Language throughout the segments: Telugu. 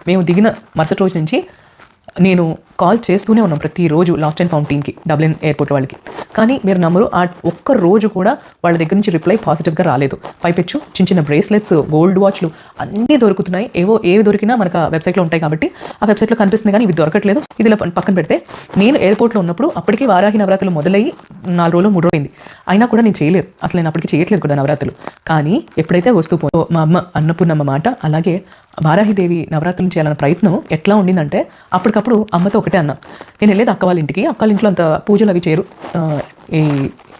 మేము దిగిన మరుసటి రోజు నుంచి నేను కాల్ చేస్తూనే ఉన్నాం ప్రతిరోజు లాస్ట్ అండ్ ఫౌండ్ టీమ్కి, డబ్లిన్ ఎయిర్పోర్ట్ వాళ్ళకి. కానీ మీరు నమ్మరు, ఆ ఒక్క రోజు కూడా వాళ్ళ దగ్గర నుంచి రిప్లై పాజిటివ్గా రాలేదు. పైపెచ్చు చిన్న చిన్న బ్రేస్లెట్స్, గోల్డ్ వాచ్లు అన్నీ దొరుకుతున్నాయి. ఏవి దొరికినా మనకు ఆ వెబ్సైట్లో ఉంటాయి కాబట్టి ఆ వెబ్సైట్లో కనిపిస్తుంది, కానీ ఇవి దొరకట్లేదు. ఇది ఇలా పక్కన పెడితే నేను ఎయిర్పోర్ట్లో ఉన్నప్పుడు అప్పటికీ వారాహి నవరాత్రులు మొదలయ్యి 4 రోజులు 3 రోజులు అయింది. అయినా కూడా నేను చేయలేదు, అసలు నేను అప్పటికి చేయట్లేదు కూడా నవరాత్రులు. కానీ ఎప్పుడైతే వస్తూ మా అమ్మ అన్నపూర్ణమ్మ మాట, అలాగే వారాహిదేవి నవరాత్రులు చేయాలన్న ప్రయత్నం ఎట్లా ఉండిందంటే, అప్పటికప్పుడు అమ్మతో ఒకటే అన్నా, నేను వెళ్ళేది అక్క వాళ్ళ ఇంటికి, అక్క వాళ్ళ ఇంట్లో అంత పూజలు అవి చేయరు, ఈ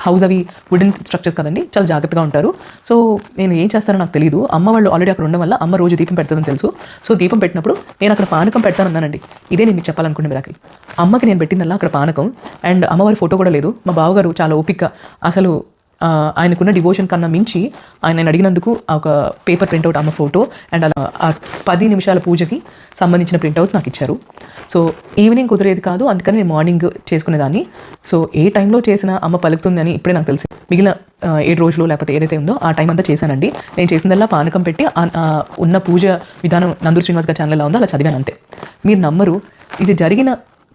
హౌస్ అవి వుడెన్ స్ట్రక్చర్స్ కదండి, చాలా జాగ్రత్తగా ఉంటారు. సో నేను ఏం చేస్తానో నాకు తెలియదు. అమ్మ వాళ్ళు ఆల్రెడీ అక్కడ ఉండడం వల్ల అమ్మ రోజు దీపం పెడతాదని తెలుసు. సో దీపం పెట్టినప్పుడు నేను అక్కడ పానకం పెడతానన్నానండి. ఇదే నేను మీకు చెప్పాలనుకునే మిరాకిల్. అమ్మకి నేను పెట్టిందల్లా అక్కడ పానకం, అండ్ అమ్మవారి ఫోటో కూడా లేదు. మా బావగారు చాలా ఓపిక, అసలు ఆయనకున్న డివోషన్ కన్నా మించి ఆయన అడిగినందుకు ఒక పేపర్ ప్రింట్అవుట్ అమ్మ ఫోటో అండ్ అలా 10 నిమిషాల పూజకి సంబంధించిన ప్రింట్అవుట్స్ నాకు ఇచ్చారు. సో ఈవినింగ్ కుదిరేది కాదు, అందుకని నేను మార్నింగ్ చేసుకునేదాన్ని. సో ఏ టైంలో చేసినా అమ్మ పలుకుతుంది అని ఇప్పుడే నాకు తెలిసి. మిగిలిన 7 రోజులు లేకపోతే ఏదైతే ఉందో ఆ టైం అంతా చేశానండి. నేను చేసిందల్లా పానకం పెట్టి ఉన్న పూజ విధానం నందూరి శ్రీనివాస్ గారి ఛానల్లో ఉందో అలా చదివాను అంతే. మీరు నమ్మరు, ఇది జరిగిన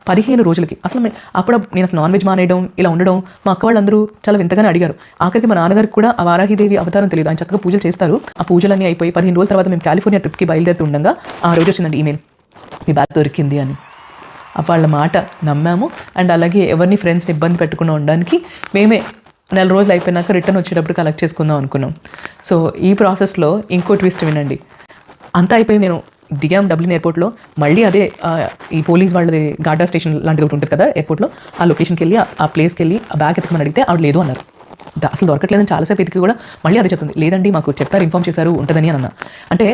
15 రోజులకి అసలు అప్పుడు నేను అసలు నాన్ వెజ్ మానేయడం, ఇలా ఉండడం మా అక్క వాళ్ళందరూ చాలా వింతగానే అడిగారు. ఆఖరికి మా నాన్నగారికి కూడా ఆ వారాహిదేవి అవతారం తెలియదు. ఆయన చక్కగా పూజలు చేస్తారు. ఆ పూజలన్నీ అయిపోయి 15 రోజుల తర్వాత మేము కాలిఫోర్నియా ట్రిప్కి బయలుదేరుతుండగా ఆ రోజు వచ్చిందండి ఈమెయిల్, మీ బ్యాగ్ దొరికింది అని. వాళ్ళ మాట నమ్మాము. అండ్ అలాగే ఎవరిని ఫ్రెండ్స్ని ఇబ్బంది పెట్టకుండా ఉండడానికి మేమే 4 రోజులు అయిపోయినాక రిటర్న్ వచ్చేటప్పుడు కలెక్ట్ చేసుకుందాం అనుకున్నాం. సో ఈ ప్రాసెస్లో ఇంకో ట్విస్ట్ వినండి. అంతా అయిపోయి నేను దిగాం డబ్లిన్ ఎయిర్పోర్ట్లో. మళ్ళీ అదే ఈ పోలీస్ వాళ్ళది గార్డా స్టేషన్ లాంటిది ఒకటి ఉంటుంది కదా ఎయిర్పోర్ట్లో, ఆ లొకేషన్కి వెళ్ళి ఆ ప్లేస్కి వెళ్ళి ఆ బ్యాగ్ ఎత్తుకుని అడిగితే ఆవిడ లేదు అన్నారు. అసలు దొరకట్లేదని చాలాసేపు ఎతికి కూడా మళ్ళీ అదే చెప్తుంది, లేదండి మాకు చెప్పారు, ఇన్ఫామ్ చేశారు ఉంటుందని అన్న. అంటే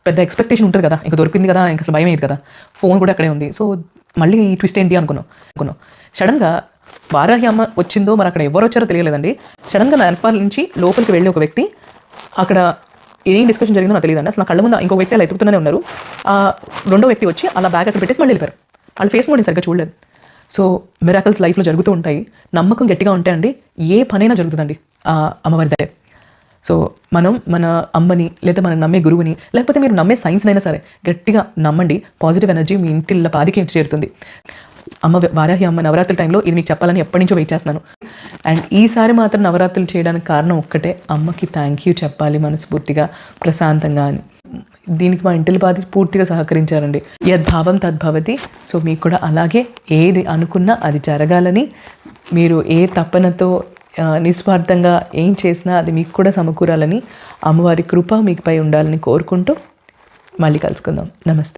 పెద్ద ఎక్స్పెక్టేషన్ ఉంటుంది కదా, ఇంకా దొరికింది కదా, ఇంకా అసలు భయం అయ్యేది కదా. ఫోన్ కూడా అక్కడే ఉంది. సో మళ్ళీ ఈ ట్విస్ట్ ఏంటి అనుకున్నాం. సడన్గా వారాహి అమ్మ వచ్చిందో మరి అక్కడ ఎవరు వచ్చారో తెలియలేదండి. సడన్గా నా వెనకాల నుంచి లోపలికి వెళ్ళి ఒక వ్యక్తి, అక్కడ ఏం డిస్కషన్ జరిగిందో నాకు తెలియదండి. అసలు నా కళ్ళ ముందు ఇంకో వ్యక్తి అలా ఎత్తుకుతూనే ఉన్నారు. రెండో వ్యక్తి వచ్చి అలా బ్యాగ్ అక్కడ పెట్టేసి మళ్ళీ వెళ్ళిపోయారు. వాళ్ళ ఫేస్ కూడా నేను సరిగ్గా చూడలేదు. సో మిరాకల్స్ లైఫ్లో జరుగుతూ ఉంటాయి. నమ్మకం గట్టిగా ఉంటే అండి ఏ పనైనా జరుగుతుందండి అమ్మవారి దయ. సో మనం మన అమ్మని, లేదా మనం నమ్మే గురువుని, లేకపోతే మీరు నమ్మే సైన్స్నైనా సరే గట్టిగా నమ్మండి. పాజిటివ్ ఎనర్జీ మీ ఇంటిళ్ళ పాదికి చేరుతుంది. అమ్మ వారాహి అమ్మ నవరాత్రుల టైంలో ఇది మీకు చెప్పాలని ఎప్పటి నుంచో వెయిట్ చేస్తున్నాను. అండ్ ఈసారి మాత్రం నవరాత్రులు చేయడానికి కారణం ఒక్కటే, అమ్మకి థ్యాంక్ యూ చెప్పాలి మనస్ఫూర్తిగా, ప్రశాంతంగా అని. దీనికి మా ఇంటిల బాధ పూర్తిగా సహకరించారండి. యద్భావం తద్భవతి. సో మీకు కూడా అలాగే ఏది అనుకున్నా అది జరగాలని, మీరు ఏ తపనతో నిస్వార్థంగా ఏం చేసినా అది మీకు కూడా సమకూరాలని, అమ్మవారి కృప మీకుపై ఉండాలని కోరుకుంటూ మళ్ళీ కలుసుకుందాం. నమస్తే.